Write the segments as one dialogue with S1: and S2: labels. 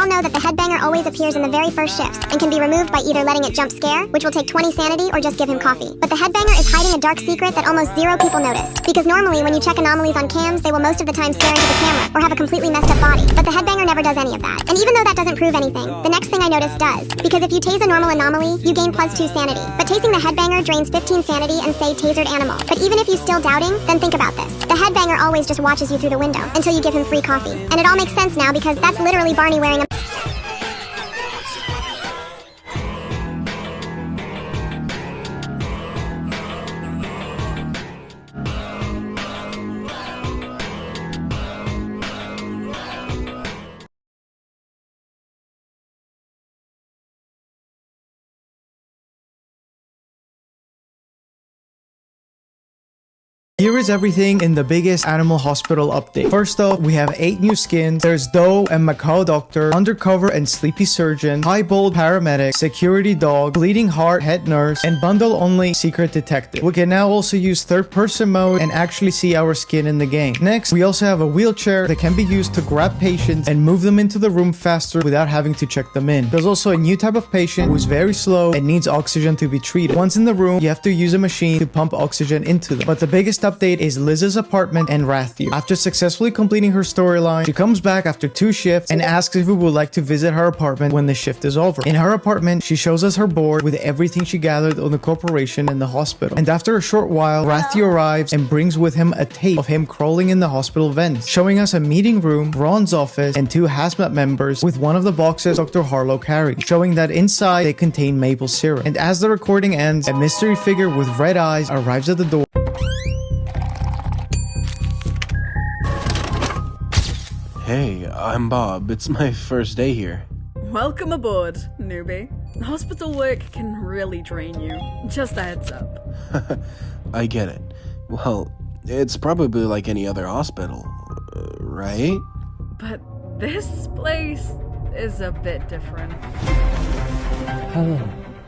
S1: all know that the headbanger always appears in the very first shifts and can be removed by either letting it jump scare, which will take 20 sanity, or just give him coffee. But the headbanger is hiding a dark secret that almost zero people noticed. Because normally when you check anomalies on cams, they will most of the time stare into the camera or have a completely messed up body. But the headbanger never does any of that. And even though that doesn't prove anything, the next thing I noticed does. Because if you tase a normal anomaly, you gain +2 sanity. But tasing the headbanger drains 15 sanity and say tasered animal. But even if you're still doubting, then think about this. The headbanger always just watches you through the window until you give him free coffee. And it all makes sense now because that's literally Barney wearing a...
S2: Here is everything in the biggest animal hospital update. First up, we have 8 new skins. There's Doe and Macaw Doctor, Undercover and Sleepy Surgeon, Highbold Paramedic, Security Dog, Bleeding Heart Head Nurse, and Bundle Only Secret Detective. We can now also use third-person mode and actually see our skin in the game. Next, we also have a wheelchair that can be used to grab patients and move them into the room faster without having to check them in. There's also a new type of patient who is very slow and needs oxygen to be treated. Once in the room, you have to use a machine to pump oxygen into them. But the biggest update is Liz's apartment and Rathio. After successfully completing her storyline, she comes back after 2 shifts and asks if we would like to visit her apartment when the shift is over. In her apartment, she shows us her board with everything she gathered on the corporation and the hospital. And after a short while, Rathio arrives and brings with him a tape of him crawling in the hospital vents, showing us a meeting room, Ron's office, and 2 hazmat members, with one of the boxes Dr. Harlow carried, showing that inside they contain maple syrup. And as the recording ends, a mystery figure with red eyes arrives at the door.
S3: Hey, I'm Bob. It's my first day here.
S4: Welcome aboard, newbie. Hospital work can really drain you. Just a heads up.
S3: I get it. Well, it's probably like any other hospital, right?
S4: But this place is a bit different.
S5: Hello,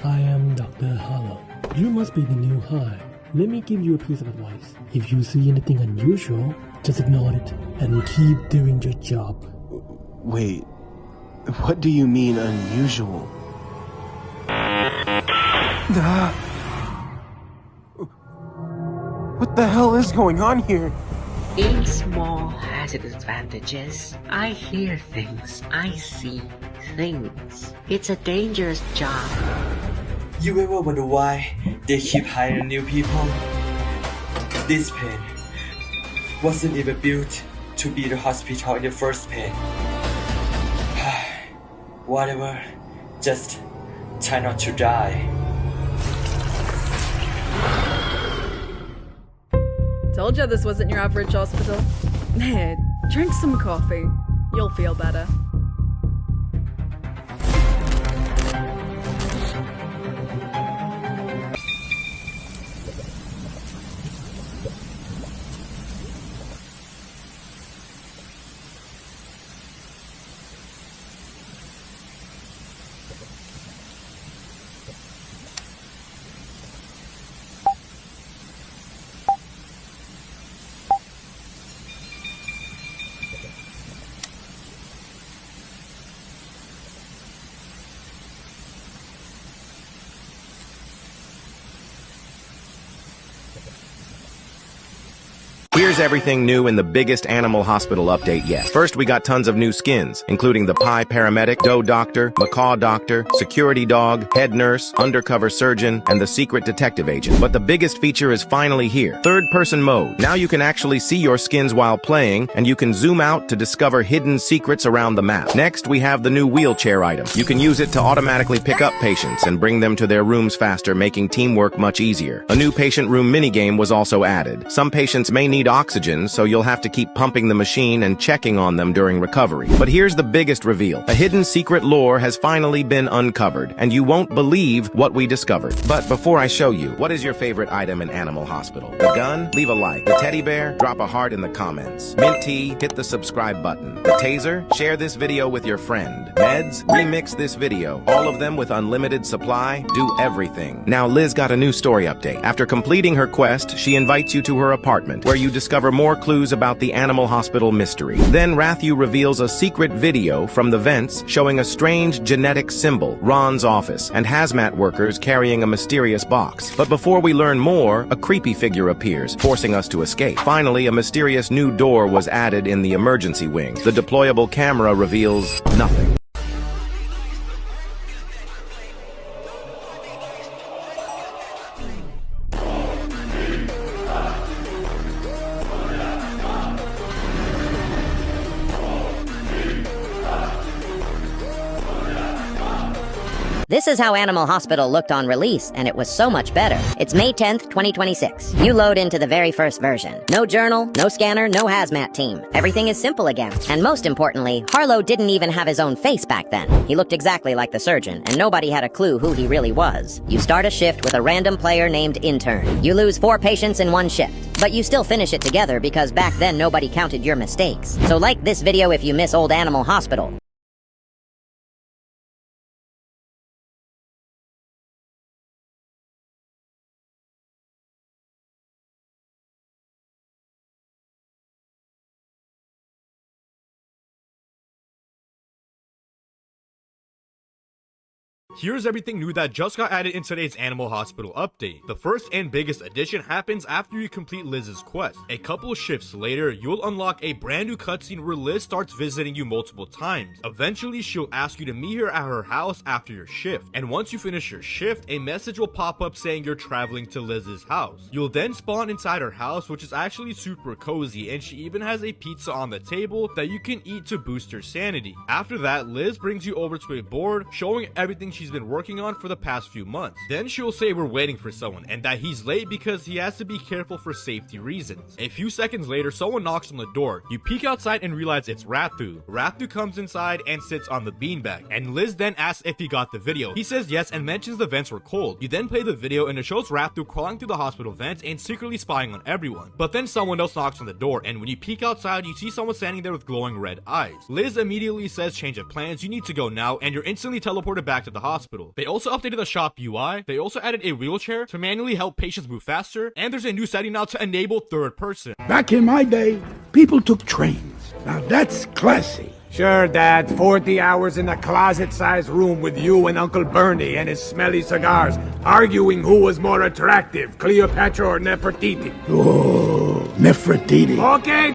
S5: I am Dr. Hollow. You must be the new hire. Let me give you a piece of advice. If you see anything unusual, just ignore it and keep doing your job.
S3: Wait, what do you mean unusual? What the hell is going on here?
S6: In small has its advantages. I hear things. I see things. It's a dangerous job.
S7: You ever wonder why they keep hiring new people? This pen wasn't even built to be the hospital in the first place. Whatever, just try not to die.
S4: Told you this wasn't your average hospital. Here, drink some coffee. You'll feel better.
S8: Here's everything new in the biggest animal hospital update yet. First, we got tons of new skins, including the Pie Paramedic, Doe Doctor, Macaw Doctor, Security Dog, Head Nurse, Undercover Surgeon, and the Secret Detective Agent. But the biggest feature is finally here. Third-person mode. Now you can actually see your skins while playing, and you can zoom out to discover hidden secrets around the map. Next, we have the new wheelchair item. You can use it to automatically pick up patients and bring them to their rooms faster, making teamwork much easier. A new patient room minigame was also added. Some patients may need oxygen, so you'll have to keep pumping the machine and checking on them during recovery. But here's the biggest reveal. A hidden secret lore has finally been uncovered, and you won't believe what we discovered. But before I show you, what is your favorite item in Animal Hospital? The gun? Leave a like. The teddy bear? Drop a heart in the comments. Mint tea? Hit the subscribe button. The taser? Share this video with your friend. Meds? Remix this video. All of them with unlimited supply? Do everything. Now Liz got a new story update. After completing her quest, she invites you to her apartment, where you discover discover more clues about the animal hospital mystery. Then Rathu reveals a secret video from the vents showing a strange genetic symbol, Ron's office, and hazmat workers carrying a mysterious box. But before we learn more, a creepy figure appears, forcing us to escape. Finally, a mysterious new door was added in the emergency wing. The deployable camera reveals nothing.
S9: This is how Animal Hospital looked on release, and it was so much better. It's May 10th, 2026. You load into the very first version. No journal, no scanner, no hazmat team. Everything is simple again. And most importantly, Harlow didn't even have his own face back then. He looked exactly like the surgeon, and nobody had a clue who he really was. You start a shift with a random player named Intern. You lose 4 patients in one shift. But you still finish it together because back then nobody counted your mistakes. So like this video if you miss old Animal Hospital.
S10: Here's everything new that just got added in today's Animal Hospital update. The first and biggest addition happens after you complete Liz's quest. A couple shifts later, you'll unlock a brand new cutscene where Liz starts visiting you multiple times. Eventually, she'll ask you to meet her at her house after your shift. And once you finish your shift, a message will pop up saying you're traveling to Liz's house. You'll then spawn inside her house, which is actually super cozy, and she even has a pizza on the table that you can eat to boost your sanity. After that, Liz brings you over to a board showing everything she's been working on for the past few months. Then she'll say we're waiting for someone and that he's late because he has to be careful for safety reasons. A few seconds later, someone knocks on the door. You peek outside and realize it's Rathu. Rathu comes inside and sits on the beanbag, and Liz then asks if he got the video. He says yes and mentions the vents were cold. You then play the video and it shows Rathu crawling through the hospital vents and secretly spying on everyone. But then someone else knocks on the door, and when you peek outside, you see someone standing there with glowing red eyes. Liz immediately says change of plans, you need to go now, and you're instantly teleported back to the hospital. They also updated the shop UI, they also added a wheelchair to manually help patients move faster, and there's a new setting now to enable third person.
S11: Back in my day, people took trains. Now that's classy.
S12: Sure, Dad. 40 hours in a closet-sized room with you and Uncle Bernie and his smelly cigars, arguing who was more attractive, Cleopatra or Nefertiti.
S11: Oh, Nefertiti.
S12: Okay,